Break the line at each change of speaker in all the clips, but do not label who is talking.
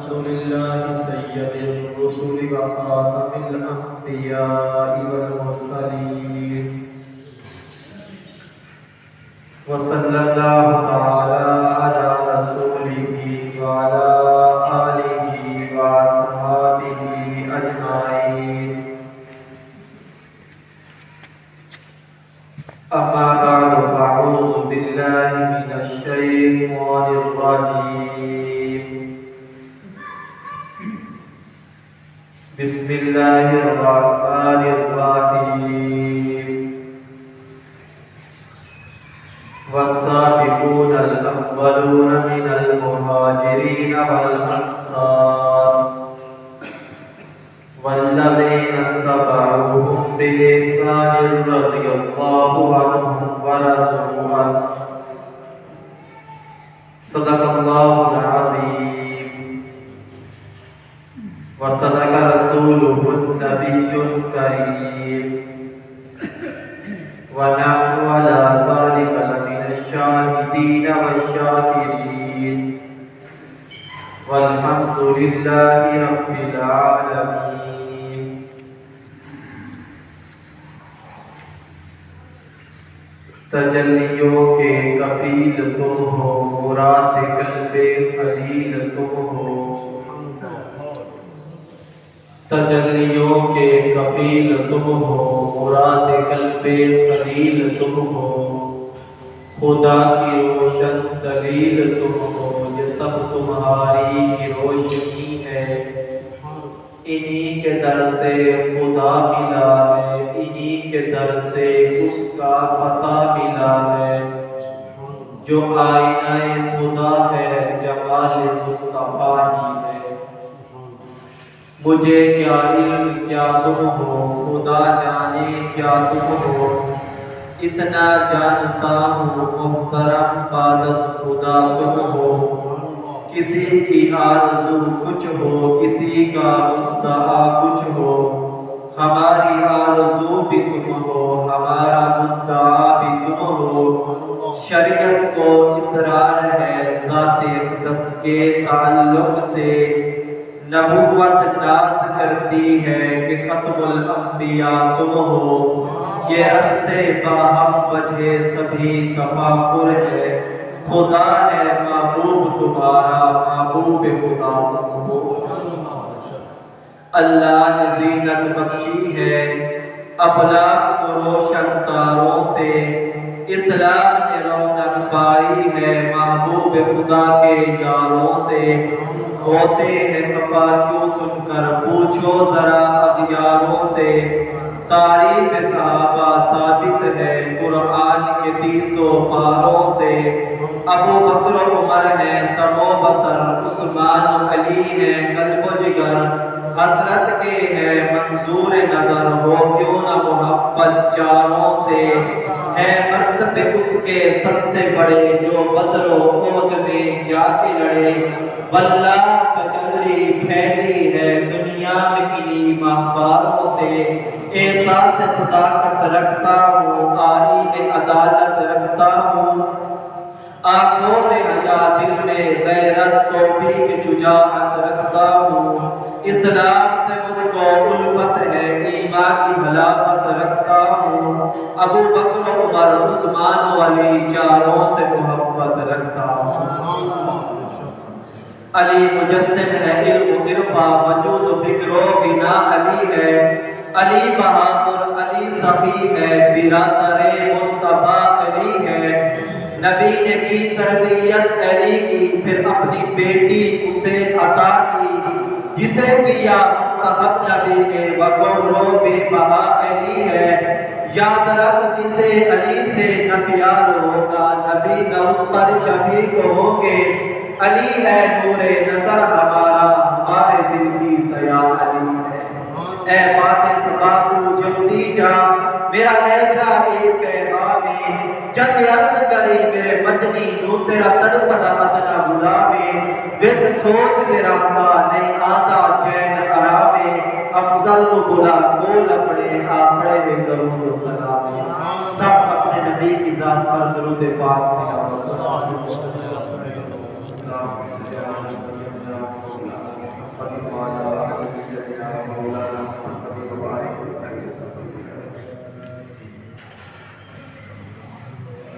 رسول الله سيد الرسل وخاتم الأنبياء والمرسلين وصلى الله تعالى على رسوله وعلى آله وأصحابه أجمعين. أما بعد فأعوذ بالله من الشيطان الرجيم. بسم الله الرحمن الرحيم. والسابقون الأولون من المهاجرين والأنصار والذين اتبعوهم بإحسان رضي الله عنهم ورضوا عنه. صدق الله العظيم وصدق رسوله النبي الكريم ونحن على ذلك لمن الشاهدين والشاكرين والحمد لله رب العالمين. تجلیوں کے کفیل تم ہو، مراد قلب خلیل تم ہو. تجلیوں کے کفیل تم ہو، مراد قلب خلیل تم ہو. خدا کی روشن دلیل تم ہو، یہ سب تمہاری ہی روشنی ہے. انہی کے در سے خدا ملا ہے، انہی کے در سے اس کا پتہ ملا ہے. جو آئینہ خدا ہے، جمال مصطفیٰ ہی ہے. مجھے کیا علم کیا تم ہو، خدا جانے کیا تم ہو. اتنا جانتا ہوں محترم قادس خدا تم ہو. کسی کی آرزو کچھ ہو، کسی کا مدعا کچھ ہو. ہماری آرزو بھی تم ہو، ہمارا مدعا بھی تم ہو. شریعت کو اصرار ہے ذات اقدس کے تعلق سے. نبوت ناز کرتی ہے کہ ختم الانبیاء تم ہو. یہ رستے باہم وجہ سبھی تفاخر ہے. خدا ہے محبوب تمہارا، محبوب خدا تم ہو. اللہ نے زینت بخشی ہے افلاک کو روشن تاروں سے. اسلام نے رونق پائی ہے محبوب خدا کے یاروں سے. ہوتے ہیں خفا کیوں سن کر پوچھو ذرا اغیاروں سے. تعریف صحابہ ثابت ہے قرآن کے 30 پاروں سے. ابو بکر عمر ہے سمو بصر، عثمان و علی ہے قلب و جگر. حضرت کے ہے منظور نظر، ہو کیوں نہ محبت چاروں سے. ہے مرتبے اس کے سب سے بڑے جو بدر و احد میں جا کے لڑے. واللہ تجلی پھیلی ہے دنیا میں انہی ماہواروں سے. احساس صداقت رکھتا ہوں، آئین عدالت رکھتا ہوں. آنکھوں میں حیا دل میں غیرت توفیق شجاعت رکھتا ہوں. اسلام سے مجھ کو الفت ہے، ایمان کی حلاوت رکھتا ہوں. ابو بکر عمر عثمان و علی چاروں سے محبت رکھتا ہوں. علی مجسم ہے علم و عرفہ، وجود و فکر و غنا علی ہے. علی بہادر علی سخی ہے، برادر مصطفیٰ علی ہے. نبی نے کی تربیت علی کی، پھر اپنی بیٹی اسے عطا کی. جسے کیا منتخب نبی نے وقورو بے بہا علی ہے. یاد رکھ جسے علی سے نہ پیار ہوگا، نبی نہ اس پر شفیق ہوں گے. علی ہے نور نظر ہمارا، ہمارے دل کی سیاہ علی ہے. اے بات صبا تو جلدی جا، میرا لہجہ ایک پیغامی. جد عرض کری میرے مدنی نو تیرا تڑپدا مدنہ غلامی. وچ سوچ دے رہا نہیں آدھا چین آرامے. افضل نو بلا کول اپنے آپڑے میں درود و سلام. سب اپنے نبی کی ذات پر درود پاک پڑھو.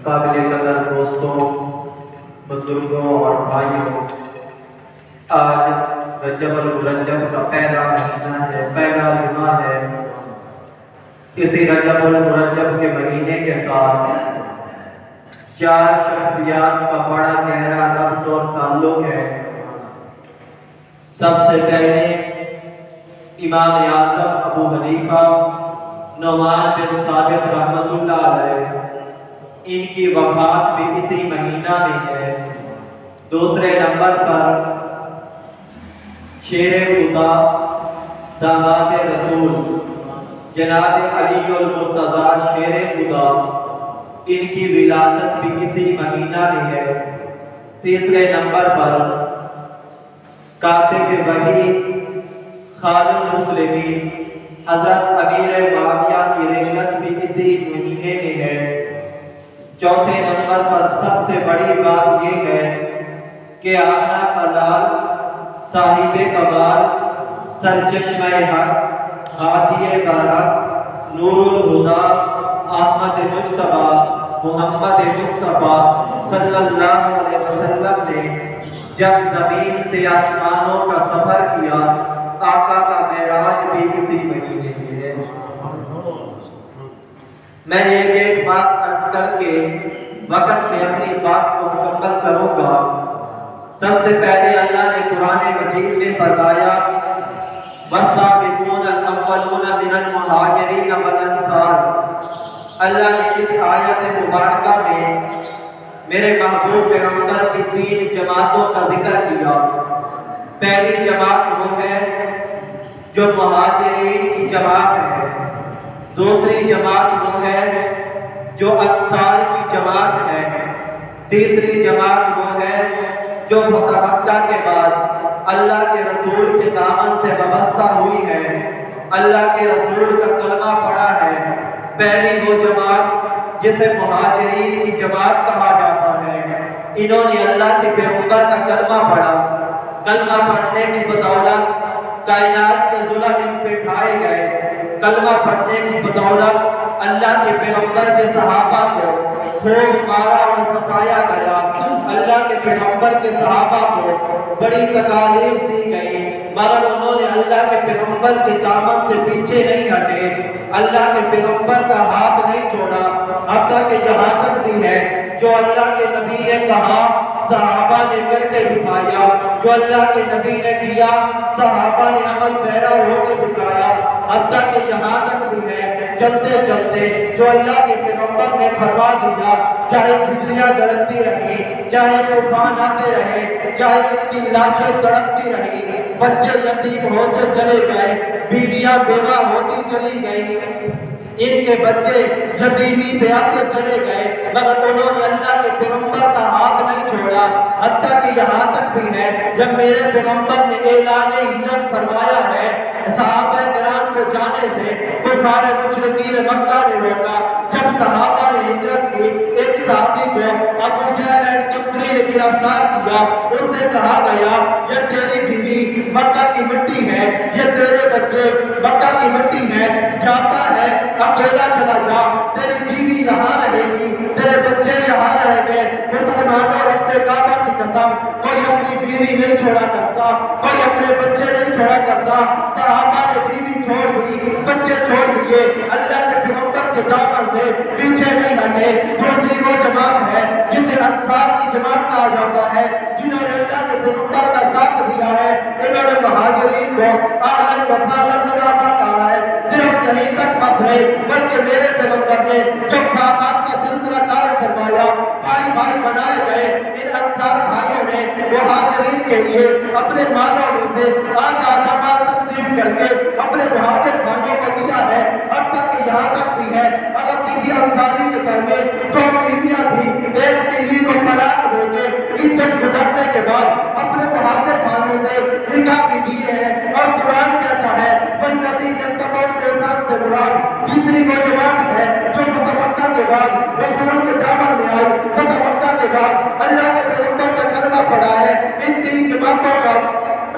قابل قدر دوستوں، بزرگوں اور بھائیوں، آج رجب المرجب کا پہلا مہینہ ہے، پہلا جمعہ ہے۔ اسی رجب المرجب کے مہینے کے ساتھ چار شخصیات کا بڑا گہرا ربط اور تعلق ہے۔ سب سے پہلے امام اعظم ابو حنیفہ نعمان بن ثابت رحمۃ اللہ علیہ، ان کی وفات بھی اسی مہینہ میں ہے۔ دوسرے نمبر پر شیر خدا داماد رسول جناب علی المرتضیٰ شیر خدا، ان کی ولادت بھی اسی مہینہ میں ہے۔ تیسرے نمبر پر کاتب وحی خالد المسلمین حضرت امیر معاویہ کی رحلت بھی اسی مہینے میں ہے۔ چوتھے نمبر پر سب سے بڑی بات یہ ہے کہ آقا کا لال صاحب کمال سرچشمہ حق ہادی برحق نور الہدا احمد مجتبیٰ محمد مصطفیٰ صلی اللہ علیہ وسلم نے جب زمین سے آسمانوں کا سفر کیا، آقا کا معراج بھی اسی مہینے میں ہے۔ میں ایک بات عرض کر کے وقت میں اپنی بات کو مکمل کروں گا۔ سب سے پہلے اللہ نے قرآن مجید میں فرمایا وَالسَّابِقُونَ الْأَوَّلُونَ مِنَ الْمُهَاجِرِينَ وَالْأَنصَارِ۔ اللہ نے اس آیت مبارکہ میں میرے محبوب پیغمبر کی تین جماعتوں کا ذکر کیا۔ پہلی جماعت وہ ہے جو مہاجرین کی جماعت ہے، دوسری جماعت وہ ہے جو انصار کی جماعت ہے، تیسری جماعت وہ ہے جو فتح مکہ کے بعد اللہ کے رسول کے دامن سے وابستہ ہوئی ہے، اللہ کے رسول کا کلمہ پڑھا ہے۔ پہلی وہ جماعت جسے مہاجرین کی جماعت کہا جاتا ہے، انہوں نے اللہ کے پیغمبر کا کلمہ پڑھا۔ کلمہ پڑھنے کی بدولت کائنات کے ظلم ان پہ ڈھائے گئے۔ کلمہ پڑھنے کی بدولت اللہ کے پیغمبر کے صحابہ کو خوب مارا اور ستایا گیا۔ اللہ کے پیغمبر کے صحابہ کو بڑی تکالیف دی گئی، مگر انہوں نے اللہ کے پیغمبر کے دامن سے پیچھے نہیں ہٹے، اللہ کے پیغمبر کا ہاتھ نہیں چھوڑا، حتیٰ کہ یہاں تک بھی ہے جو اللہ کے نبی نے کہا صحابہ نے کر کے دکھایا، جو اللہ کے نبی نے کیا صحابہ نے عمل پیرا ہو کے دکھایا، حتیٰ کہ یہاں تک بھی ہے چلتے چلتے جو اللہ کے پیغمبر نے فرما دیا، چاہے بجلیاں گرجتی رہی، چاہے طوفان آتے رہے، چاہے ان کی لاشیں تڑپتی رہی، بچے یتیم ہوتے چلے گئے، بیویاں بیوہ ہوتی چلی گئی، ان کے بچے یتیمی پہ آتے چلے گئے، مگر انہوں نے اللہ کے پیغمبر کا ہاتھ نہیں چھوڑا۔ حتیٰ کہ یہاں تک بھی ہے جب میرے پیغمبر نے اعلان ہجرت فرمایا ہے، صحابہ کرام کو جانے سے کفار مشرکین مکہ نے روکا۔ جب صحابہ نے ہجرت کی، ایک صحابی کو ابو جہل اینڈ کمپنی نے گرفتار کیا، اس سے کہا گیا یہ تیری بیوی مکہ کی مٹی ہے، یہ تیرے بچے مکہ کی مٹی ہے، جاتا ہے اکیلا چلا جا، تیری بیوی یہاں رہے گی، تیرے بچے یہاں رہیں گے۔ مسلمانوں رب کعبہ کی قسم، کوئی اپنی بیوی نہیں چھوڑا کرتا، کوئی اپنے بچے نہیں چھوڑا کرتا۔ صحابہ نے بیوی چھوڑ دی، بچے چھوڑ دیے، اللہ کے پیغمبر کے دامن سے پیچھے نہیں ہٹے۔ دوسری وہ جماعت ہے جسے انصار کی جماعت کہا جاتا ہے، جنہوں نے اللہ کے پیغمبر کا ساتھ دیا ہے۔ انہوں نے مہاجرین کو اہلاً وسہلاً مرحبا کہا ہے، صرف کہیں تک بس نہیں بلکہ میرے پیغمبر نے جب خاقات کا سلسلہ قائم فرمایا، بھائی بھائی بنائے گئے، ان انصار بھائیوں نے مہاجرین کے لیے اپنے مالوں میں سے آدھا آدھا مال تقسیم کر کے اپنے مہاجر بھائیوں کو دیا ہے۔ حتیٰ کہ یہاں تک بھی ہے اگر کسی انصاری کے گھر میں دو بیویاں تھی، ایک بیوی کو طلاق دے کے عدت گزرنے کے بعد اپنے مہاجر بھائیوں سے نکاح بھی کیے ہیں، اور قرآن کہتا ہے والذین اتقوا بِالْإِحْسَانِ سے مراد تیسری وہ جماعت ہے جو فتح مکہ کے بعد رسول کے دامن میں آئی، فتح مکہ کے بعد اللہ کے پیغمبر کا کلمہ پڑھا ہے۔ ان تین جماعتوں کا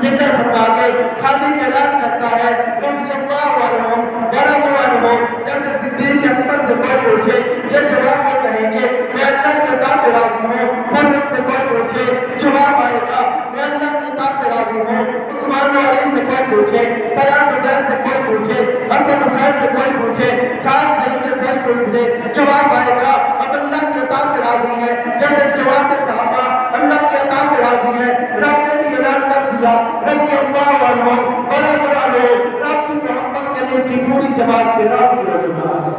ذکر فرما کے خالق اعلان کرتا ہے رضی اللہ عنہم ورضوا عنہم، جیسے صدیق پیغمبر سے کوئی پوچھے یہ جواب میں کہیں گے میں اللہ کی عطا پہ راضی ہوں۔ فاروق سے کوئی پوچھے جواب آئے گا میں اللہ کی عطا پہ راضی ہوں۔ عثمان و علی سے کوئی پوچھے، طلحہ زبیر سے کوئی پوچھے، حسن حسین سے کوئی پوچھے، سعد سے کوئی پوچھے، جواب آئے گا ہم اللہ کی عطا پہ راضی ہیں۔ جیسے جواب صحابہ اللہ کی عطا پہ راضی ہیں، رب نے بھی اعلان کر دیا رضی اللہ عنہ ورضوا عنہ، رب بھی محمد کریم کی پوری جماعت پہ راضی ہو چکا ہے۔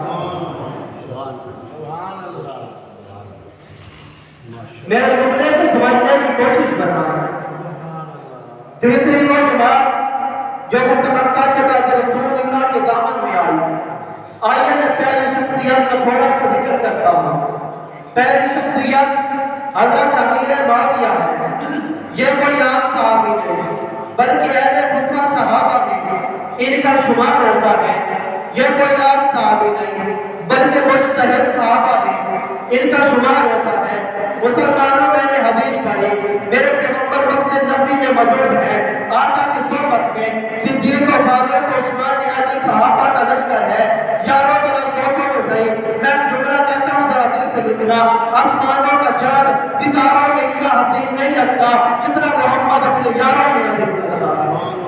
میرے جملے کو سمجھنے کی کوشش کرنا ہے۔ تیسری وہ جماعت جو فتح مکہ کے بعد رسول اللہ کے دامن میں آئیے میں پہلی شخصیت کا تھوڑا سا ذکر کرتا ہوں۔ پہلی شخصیت حضرت امیر معاویہ ہے۔ یہ کوئی عام صحابی نہیں بلکہ اہل فتویٰ صحابہ میں ان کا شمار ہوتا ہے۔ یہ کوئی عام صحابی نہیں بلکہ مجتہد صحابہ میں ان کا شمار ہوتا ہے۔ مسلمانوں میں نے حدیث پڑھی، میرے پیغمبر مسجد نبوی میں موجود ہے، آقا کی صحبت میں صدیق و فاروق و عثمان علی صحابہ کا لشکر ہے۔ یارو ذرا سوچو تو صحیح، میں جملہ کہتا ہوں ذرا دل پہ لکھنا، آسمانوں کا چاند ستاروں میں اتنا حسین نہیں لگتا جتنا محمد اپنے یاروں میں حسین لگتا ہے۔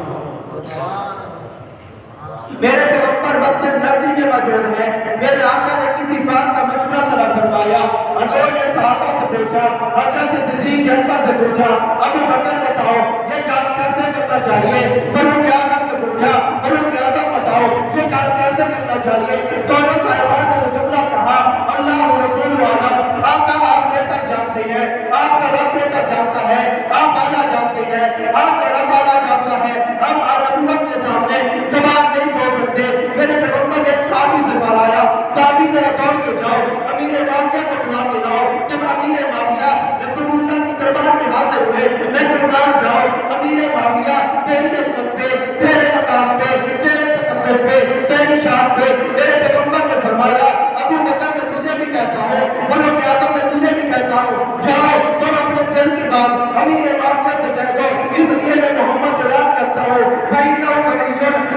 میرے پیغمبر مسجد نبوی میں موجود ہے، میرے آقا نے کسی بات کا مشورہ طلب فرمایا، حضور نے صحابہ سے پوچھا، حضرت صدیق اکبر سے پوچھا ابو بکر بتاؤ یہ کام کیسے کرنا چاہیے، فاروق اعظم سے پوچھا فاروق اعظم بتاؤ یہ کام کیسے کرنا چاہیے۔ دونوں صاحبان نے جملہ کہا اللہ و رسول عالم، آقا آپ بہتر جانتے ہیں، آپ کا رب بہتر جانتا ہے، آپ اعلیٰ جانتے ہیں، آپ کا رب اعلیٰ جانتا ہے، ہم نبوت کے سامنے زبان نہیں کھول سکتے۔ میرے پیغمبر نے ایک صحابی سے فرمایا صحابی ذرا دوڑ کے جاؤ امیر معاویہ کو بلا کے لاؤ۔ جب امیر معاویہ رسول اللہ کی دربار میں حاضر ہوئے میں گردان جاؤ امیر معاویہ تیری عظمت پہ، تیرے مقام پہ، تیرے تقدس پہ، تیری شان پہ۔ میرے پیغمبر نے فرمایا ابو بکر میں تجھے بھی کہتا ہوں، فاروق اعظم میں تجھے بھی کہتا ہوں، جاؤ تم اپنے دل کی بات امیر معاویہ سے کہہ دو، اس لیے میں محمد اعلان کرتا ہوں فَإِنَّهُ قَوِيٌّ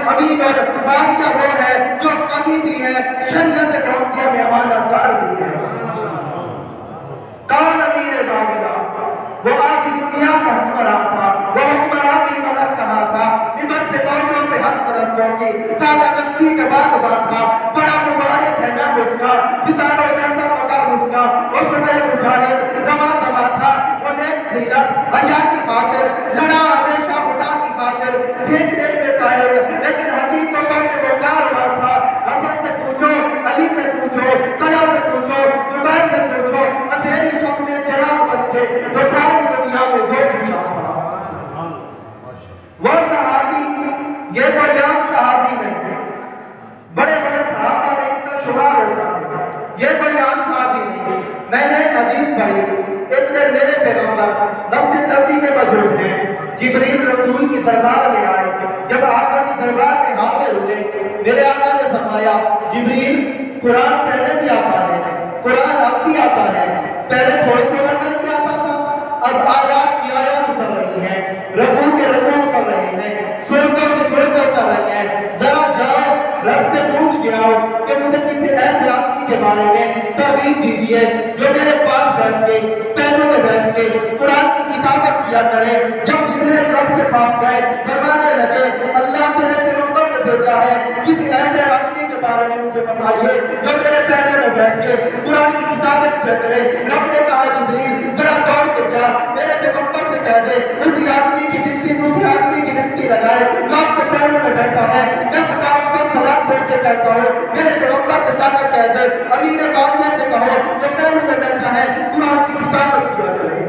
أَمِينٌ، معاویہ وہ ہے جو کبھی بھی ہے شریعت معاویہ میں امانت دار بھی ہے۔ کون امیر معاویہ؟ وہ آدھی دنیا کا حکمراں تھا، وہ حکمراں بھی مگر کہاں تھا، ممبر پہ موجوں پہ حق پرستوں کی سادہ نفسی کا بات تھا، بڑا مبارک ہے نام اس کا، ستاروں جیسا مقام اس کا، وہ صبح مجاہد رواں دوا تھا، وہ نیک سیرت حیا کی خاطر لڑا ہمیشہ خدا کی خاطر، دیکھنے میں قائد لیکن حقیقتوں میں وہ کارواں تھا۔ حسن سے پوچھو، علی سے پوچھو، طلحہ سے پوچھو، زبیر سے پوچھو، اندھیری شب میں چراغ بن کے وہ ساری دنیا میں زور نشان تھا۔ وہ صحابی یہ کوئی عام صحابی نہیں، بڑے بڑے صحابہ میں ان کا شمار ہوتا ہے، یہ کوئی عام صحابی نہیں۔ میں نے ایک حدیث پڑھی، ایک دن میرے پیغمبر مسجد نبوی میں موجود ہیں، جبریل رسول کی دربار میں آئے، جب آقا کی دربار میں حاضر ہوئے میرے آقا نے فرمایا جبریل قرآن پہلے بھی آتا ہے، قرآن اب بھی آتا ہے، پہلے تھوڑا تھوڑا کر کے آتا تھا، اب آیات کی آیات اتر رہی ہیں، رکوع کے رکوع اتر رہے ہیں، سورتوں کی سورتیں اتر رہی ہیں، ذرا جاؤ رب سے پوچھ کے آؤ کہ مجھے کسی ایسے آدمی کے بارے میں تعبیر دیجیے جو میرے پاس بیٹھ کے پہلو میں بیٹھ کے قرآن کی کتابت کیا کرے۔ جب جبریل رب کے پاس گئے فرمانے لگے اللہ تیرے پیغمبر نے بھیجا ہے، کسی ایسے آدمی کے بارے میں مجھے بتائیے جو میرے پہلو میں بیٹھ کے قرآن کی کتابت کیا کرے۔ رب نے کہا جبریل ذرا دوڑ کے جا میرے پیغمبر سے کہہ دے اسی آدمی کی گنتی دوسرے آدمی کی گنتی لگائے جو آپ کے پہلو میں بیٹھا ہے، میں خدا اس پر سلام بھیج کے کہتا ہوں میرے پیغمبر سے جا کر کہہ دے امیر معاویہ سے کہو جو پہلو میں بیٹھا ہے قرآن کی کتابت کیا کرے۔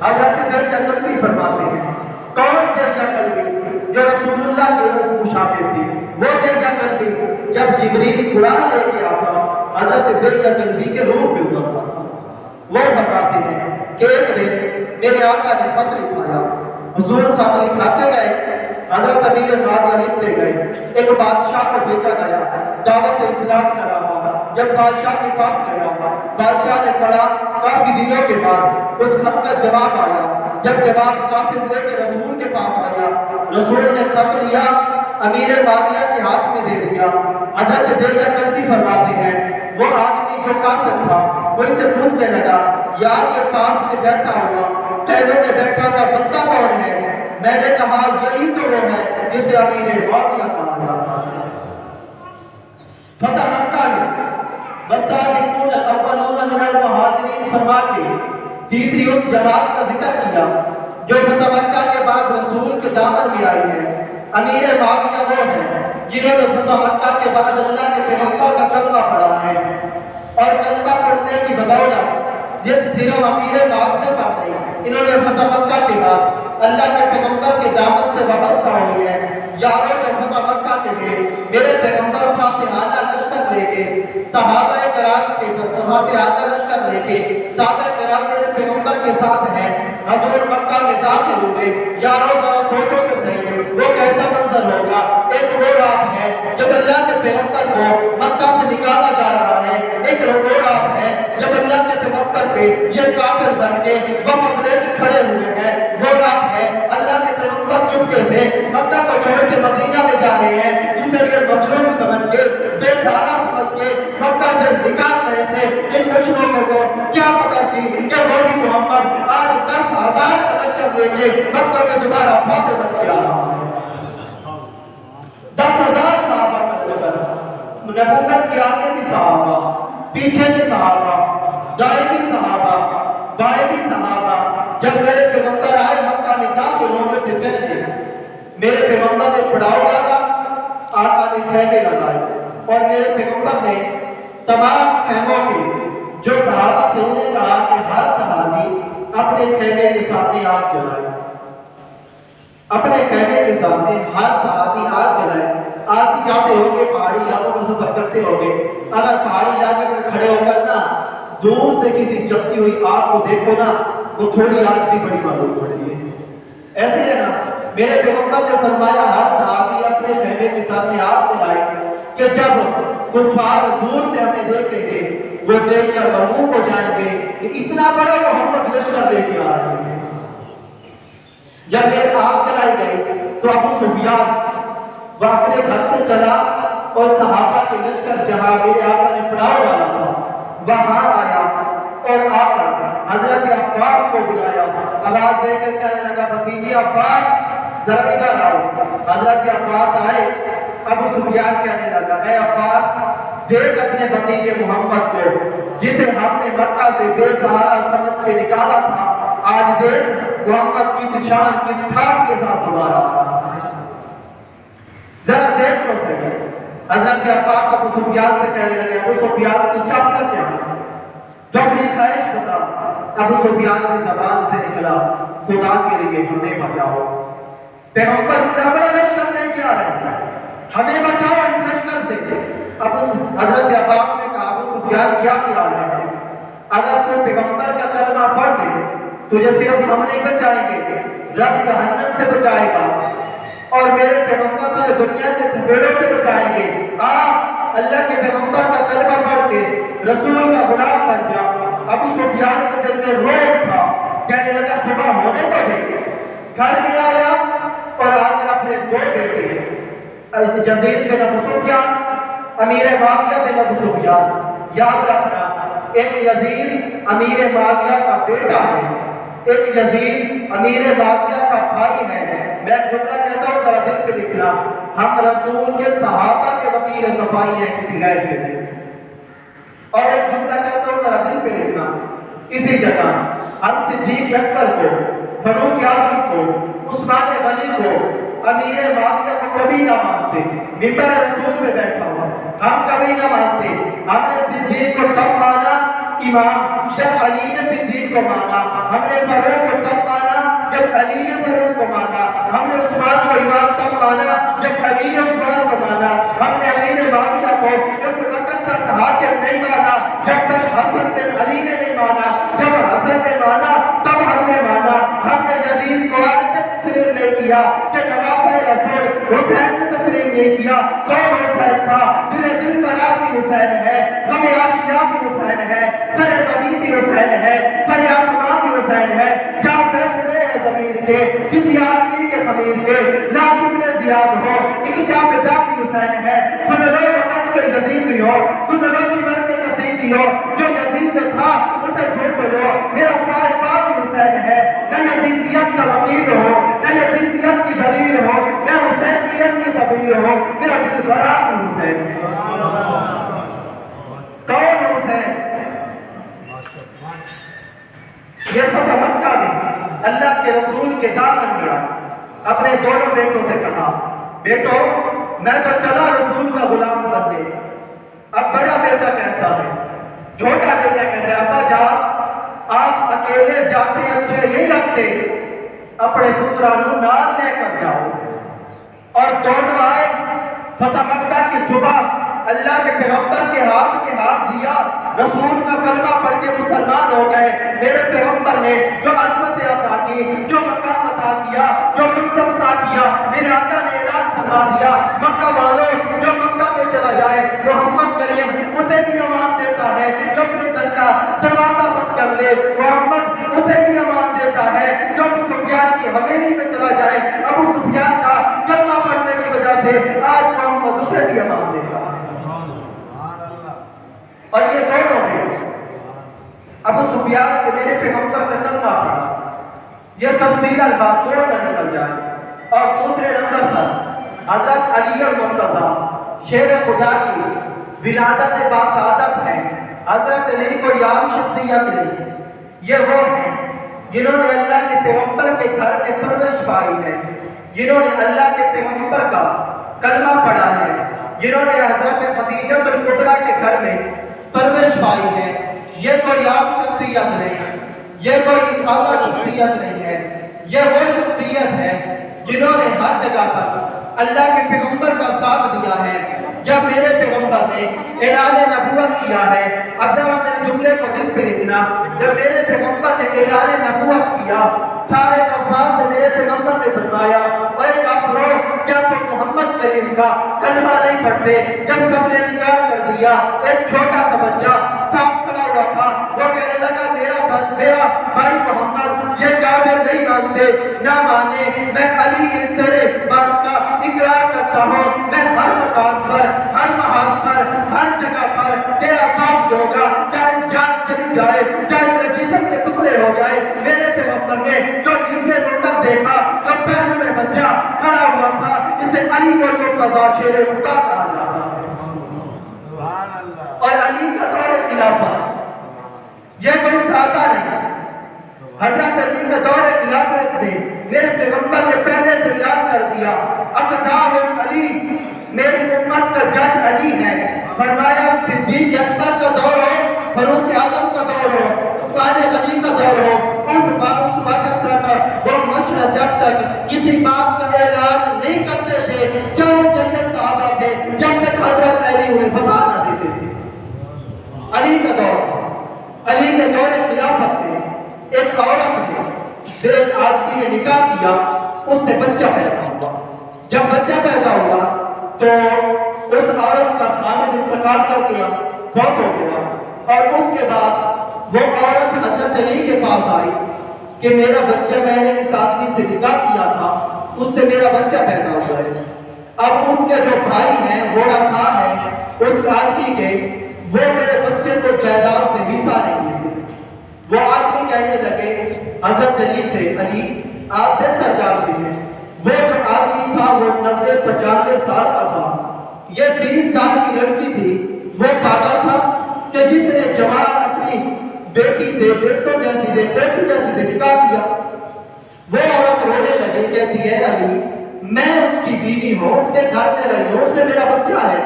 حضرت درجہ قلبی فرماتے ہیں کون درجہ قلبی جو رسول اللہ کے مشابہ تھی، وہ درجہ قلبی جب جبریل قرآن لے کے آتا حضرت درجہ قلبی کے روح پہ اترتا۔ وہ فرماتے ہیں کہ ایک دن میرے آقا نے خط لکھایا، حضور خط لکھاتے گئے، حضرت امیر معاویہ لکھتے گئے، ایک بادشاہ کو بھیجا گیا دعوت اسلام کا رہا، جب بادشاہ کے پاس گیا بادشاہ نے پڑھا، کافی دنوں کے بعد اس خط کا جواب آیا، جب جواب قاسم لے کے رسول کے پاس آیا، رسول نے خط لیا، امیر معاویہ کے ہاتھ میں دے دیا۔ حضرت دہیہ کلبی فرماتے ہیں وہ آدمی جو قاصد تھا وہ اسے پوچھنے لگا یار یہ پاس میں بیٹھا ہوا پہلوں میں بیٹھا تھا بندہ کون ہے؟ میں نے کہا یہی تو وہ ہے جسے امیر معاویہ کہا جاتا ہے۔ فتح مکہ نے والسابقون الاولون من المہاجرین فرما کے تیسری اس جماعت کا ذکر کیا جو فتح مکہ کے بعد رسول کے دامن میں آئی ہے۔ امیر معاویہ وہ ہے جنہوں نے فتح مکہ کے بعد اللہ کے پیغمبر کا کلمہ پڑھا ہے، اور کلمہ پڑھنے کی بدولت یہ صرف امیر معاویہ پر نہیں، انہوں نے فتح مکہ کے بعد اللہ کے پیغمبر کے دامن سے وابستہ ہوئی ہے۔ یاروں نے فتح مکہ کے لیے میرے پیغمبر فاتحانہ لشکر لے کے صحابہ کرام کے فاتحانہ لشکر لے کے صحابہ کرام میرے پیغمبر کے ساتھ ہیں، حضور مکہ میں داخل ہوئے۔ یاروں ذرا سوچو تو صحیح وہ کیسا منظر ہوگا۔ ایک وہ رات ہے جب اللہ کے پیغمبر کو مکہ سے نکالا جا رہا ہے، ایک وہ رات ہے جب اللہ کے پیغمبر پہ یہ کافر بن کے وفد لے کے کھڑے ہوئے ہیں، وہ رات ہے اللہ کے پیغمبر چپکے سے مکہ کو چھوڑ کے مدینہ میں جا رہے ہیں، یہ مظلوم سمجھ کے بے سہارا سمجھ کے مکہ سے نکال رہے تھے۔ ان مشرکوں کو کیا خبر تھی کہ وہی محمد آج 10,000 کا لشکر لے کے مکہ میں دوبارہ فاتح بن کے آ رہا ہے۔ 10,000 صحابہ کا لشکر، نبوت کے آگے بھی صحابہ، پیچھے بھی صحابہ، دائیں بھی صحابہ، بائیں بھی صحابہ۔ جب میرے پیغمبر آئے مکہ میں داخل ہونے سے پہلے میرے پیغمبر نے پڑاؤ ڈالا، آقا نے خیمے لگائے، اور میرے پیغمبر نے تمام خیموں کے جو صحابہ تھے انہیں کہا کہ ہر صحابی اپنے خیمے کے سامنے آگ جلائے، اپنے خیمے کے سامنے ہر صحابی آگ جلائے۔ آپ بھی جاتے ہو گے پہاڑی علاقوں میں سفر کرتے ہو گے، اگر پہاڑی علاقے میں کھڑے ہو کر نا دور سے کسی جلتی ہوئی آگ کو دیکھو نا وہ تھوڑی آگ بھی بڑی معلوم پڑتی ہے۔ ایسے ہے نا میرے پیغمبر نے فرمایا ہر صحابی اپنے خیمے کے سامنے آگ جلائے کہ جب کفار دور سے ہمیں دیکھیں گے وہ دیکھ کر مغلوب ہو جائیں گے کہ اتنا بڑا محمد لشکر لے کے آ رہے ہیں۔ جب میرے آگ جلائی گئی تو ابو سفیان وہ اپنے گھر سے چلا اور صحابہ کے لشکر جہاں میرے آقا نے پڑاؤ ڈالا تھا وہاں آیا اور آ کر حضرت عباس کو بلایا، آواز دے کر کہنے لگا بھتیجے عباس ذرا ادھر آؤ۔ حضرت عباس آئے، ابو سفیان کہنے لگا اے عباس دیکھ اپنے بھتیجے محمد کو جسے ہم نے مکہ سے بے سہارا سمجھ کے نکالا تھا، آج دیکھ محمد کس شان کس ٹھاٹ کے ساتھ ہمارا ذرا دیکھ تو صحیح۔ حضرت عباس ابو سفیان سے کہنے لگے ابو سفیان تو چاہتا کیا ہے تو اپنی خواہش بتا۔ ابو سفیان کی زبان سے نکلا خدا کے لیے ہمیں بچاؤ، پیغمبر اتنا بڑا لشکر لے کے آ رہے ہیں، ہمیں بچاؤ اس لشکر سے۔ حضرت عباس نے کہا ابو سفیان کیا خیال ہے اگر تو پیغمبر کا کلمہ پڑھ لے تجھے صرف ہم نہیں بچائیں گے، رب جہنم سے بچائے گا اور میرے پیغمبر تجھے دنیا کے تھپیڑوں سے بچائیں گے۔ آپ اللہ کے پیغمبر کا کلمہ پڑھ کے رسول کا غلام بن جا۔ ابو سفیان کے دل میں روب تھا، کہنے لگا صبح ہونے کو دے۔ گھر میں آیا اور آ کر اپنے دو بیٹے یزید بن ابو سفیان، امیر معاویہ بن ابو سفیان، یاد رکھنا ایک یزید امیر معاویہ کا بیٹا ہے، ایک یزید امیر معاویہ کا بھائی ہے۔ میں جملہ کہتا ہوں ذرا دل پہ لکھنا، ہم رسول کے صحابہ کے وکیل صفائی ہیں کسی غیر کے لیے۔ اور ایک جملہ کہتا ہوں ذرا دل پہ لکھنا، اسی جگہ ہم صدیق اکبر کو، فاروق اعظم کو، عثمان غنی کو، امیر معاویہ کو کبھی نہ مانتے، ممبر رسول پہ بیٹھا ہوا ہم کبھی نہ مانتے۔ ہم نے صدیق کو تب مانا امام جب علی نے صدیق کو مانا، ہم نے فاروق کو تب مانا جب علی نے فاروق کو مانا، ہم نے عثمان کو امام تب مانا جب علی نے عثمان کو مانا، ہم نے امیر معاویہ کو اس وقت تک حاکم نہیں مانا جب تک حسن بن علی نے نہیں مانا، جب حسن نے مانا تب ہم نے مانا۔ ہم نے یزید کو آج تک تسلیم نہیں کیا کہ نواسہ رسول حسین نے تسلیم
نے کیا؟ کون حسین تھا؟ دل برا بھی حسین ہے، غم آشیا بھی حسین ہے، سر زمین بھی حسین ہے، سر آسمان بھی حسین ہے، کیا فیصلے ہیں ضمیر کے کسی آدمی کے خمیر کے، لاکھ ابن زیاد ہو ایک کیا بدا بھی حسین ہے، سن لو وقت کے یزید ہو، سن لو شمر کے قصیدی ہو، جو یزید تھا اسے ڈھونڈ لو، میرا صاحبہ بھی حسین ہے، نہ یزیدیت کا وکیل ہو، نہ یزیدیت کی دلیل ہو، نہ حسینیت کی سبیل ہو، میرا دل برا بھی حسین ہے۔ کون حسین؟ یہ فتح مکہ میں اللہ کے رسول کے دامن گیا، اپنے دونوں بیٹوں سے کہا، بیٹو میں تو چلا رسول کا غلام بننے۔ اب بڑا بیٹا کہتا ہے، چھوٹا بیٹا کہتا ہے، ابا جان آپ اکیلے جاتے اچھے نہیں لگتے، اپنے پترانو نال لے کر جاؤ۔ اور دونوں آئے، فتح مکہ کی صبح اللہ کے پیغمبر کے ہاتھ دیا، رسول کا کلمہ پڑھ کے مسلمان ہو گئے۔ میرے پیغمبر نے جو عظمت عطا کی، جو مقام عطا کیا، جو منصب عطا کیا، میرے آقا نے اعلان فرما دیا، مکہ والوں جو مکہ میں چلا جائے محمد کریم اسے بھی امان دیتا ہے، جو اپنے گھر کا دروازہ بند کر لے محمد اسے بھی امان دیتا ہے، جو ابو سفیان کی حویلی میں چلا جائے ابو سفیان کا کلمہ پڑھنے کی وجہ سے آج محمد اسے بھی امان دیتا ہے۔ اور یہ دونوں ہیں، ابو سفیان کے میرے پیغمبر کا کلمہ پڑھا، یہ تفصیل البات توڑ نہ نکل جائے۔ اور دوسرے نمبر پر حضرت علی المرتضی شیر خدا کی ولادت باسعادت ہے، حضرت علی کو یام شخصیت نہیں، یہ وہ ہیں جنہوں نے اللہ کے پیغمبر کے گھر میں پرورش پائی ہے، جنہوں نے اللہ کے پیغمبر کا کلمہ پڑھا ہے، جنہوں نے حضرت خدیجہ الکبریٰ کے گھر میں پرورش پائی ہے۔ یہ کوئی عام شخصیت نہیں، یہ کوئی سادہ شخصیت نہیں ہے، یہ وہ شخصیت ہے جنہوں نے ہر جگہ پر اللہ کے پیغمبر کا ساتھ دیا ہے۔ جب میرے پیغمبر نے اعلان نبوت کیا ہے، اب ذرا میرے جملے کو دل پہ لکھنا، جب میرے پیغمبر نے اعلان نبوت کیا، سارے کفار سے میرے پیغمبر نے فرمایا، اے کافرو کیا تم محمد کریم کا کلمہ نہیں پڑھتے؟ جب سب نے انکار کر دیا، ایک چھوٹا سا بچہ صاف کھڑا ہوا تھا، وہ کہنے لگا میرا بھائی محمد یہ کافر نہیں مانتے، نہ مانے، میں علی تیرے بات کا اقرار کرتا ہوں، میں ہر مقام پر، ہر محاذ پر، ہر جگہ پر تیرا ساتھ ہوگا، چاہے جان چلی جائے، چاہے میرے جسم کے ٹکڑے ہو جائے۔ میرے پیغمبر نے جو نیچے مڑ کر دیکھا، جو پیروں میں بچہ کھڑا ہوا تھا، اسے علی المرتضی شیر خدا کہا جاتا ہے۔ اور علی کا دور خلافت یہ کوئی سادہ نہیں، حضرت علی کا دور خلافت میں میرے پیغمبر نے پہلے سے اعلان کر دیا، اقدار علی، میری امت کا جج علی ہے۔ فرمایا صدیق اکبر کا دور ہو، فاروق اعظم کا دور ہو، عثمان غنی کا دور ہو، اس وقت تک وہ مشرق جب تک کسی بات کا اعلان نہیں کرتے تھے، چاہے صحابہ تھے، جب تک حضرت علی انہیں بتا نہ دیتے تھے۔ علی کا دور، علی کے دور خلافت میں ایک عورت نے جو ایک آدمی نے نکاح کیا، اس سے بچہ پیدا ہوا۔ جب بچہ پیدا ہوا تو اس عورت کا خامد انتقال کر گیا، فوت ہو گیا، اور اس کے بعد وہ عورت حضرت علی کے پاس آئی کہ میرا بچہ، میں نے اس آدمی سے نکاح کیا تھا، اس سے میرا بچہ پیدا ہوا ہے۔ اب اس کے جو بھائی ہیں، ورثاء ہیں اس آدمی کے، وہ میرے بچے کو جائیداد سے حصہ نہیں دیتے۔ وہ آدمی کہنے لگے حضرت علی سے، علی آپ بہتر جانتے ہیں، وہ جو آدمی تھا وہ 90-95 سال کا تھا، یہ 20 سال کی لڑکی تھی، وہ پاگل تھا کہ جس نے جوان اپنی بیٹی سے، بیٹوں جیسی سے، بیٹی جیسی سے نکاح کیا۔ وہ عورت رونے لگی، کہتی ہے علی میں اس کی بیوی ہوں، اس کے گھر میں رہی ہوں، اس سے میرا بچہ ہے۔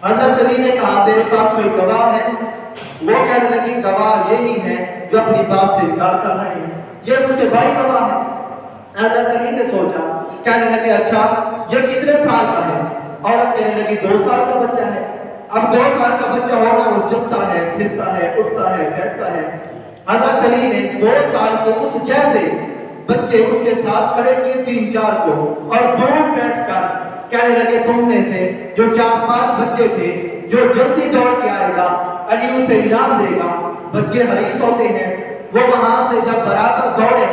حضرت علی نے کہا تیرے پاس کوئی گواہ ہے؟ وہ کہنے لگی گواہ یہی ہے جو اپنی بات سے انکار کر رہے ہیں، یہ اس کے بھائی گواہ ہے۔ حضرت علی نے سوچا، کہنے لگے اچھا یہ کتنے سال کا ہے؟ عورت کہنے لگی 2 سال کا بچہ ہے۔ اب 2 سال کا بچہ ہونا، وہ چلتا ہے، پھرتا ہے، اٹھتا ہے، بیٹھتا ہے۔ حضرت علی نے 2 سال کے اس جیسے بچے اس کے ساتھ کھڑے کیے 3-4 کو، اور دور بیٹھ کر کہنے لگے تم میں سے جو 4-5 بچے تھے جو جلدی دوڑ کے آئے گا علی اسے انعام دے گا. بچے حریص ہوتے ہیں، وہ وہاں سے جب برابر دوڑے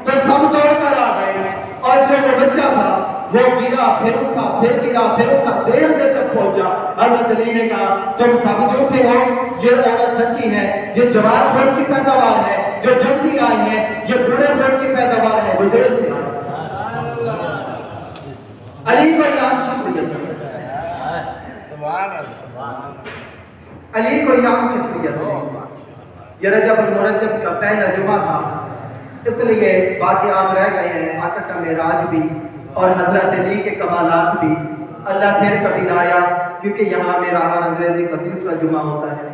تو سب دوڑ کر آ گئے، اور جو وہ بچہ تھا وہ گرا پھر اٹھا پھر گرا پھر اٹھا. دیر سے جب پہنچا حضرت علی نے کہا تم سب جھوٹے ہو، یہ عورت سچی ہے، یہ جوان خون کی پیداوار ہے جو جلدی آئی ہے، یہ بوڑھے خون کی پیداوار ہے جو دیر سے آئی. علی کو یاد شخصیت ہے، علی کو یاد شخصیت ہے. یہ رجب المرجب کا پہلا جمعہ تھا، اس لیے واقعات رہ گئے ہیں. آقا کا معراج بھی اور حضرت علی کے کمالات بھی اللہ پھر کبھی لایا، کیونکہ یہاں میرا ہر انگریزی کا 30واں جمعہ ہوتا ہے.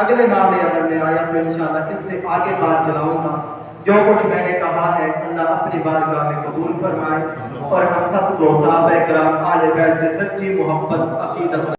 اگلے ماہ میں اگر میں آیا تو انشاءاللہ اس سے آگے بات چلاؤں گا. جو کچھ میں نے کہا ہے اللہ اپنی بارگاہ میں قبول فرمائے، اور ہم سب کو صحابہ کرام آل بیت سے سچی محبت عقیدت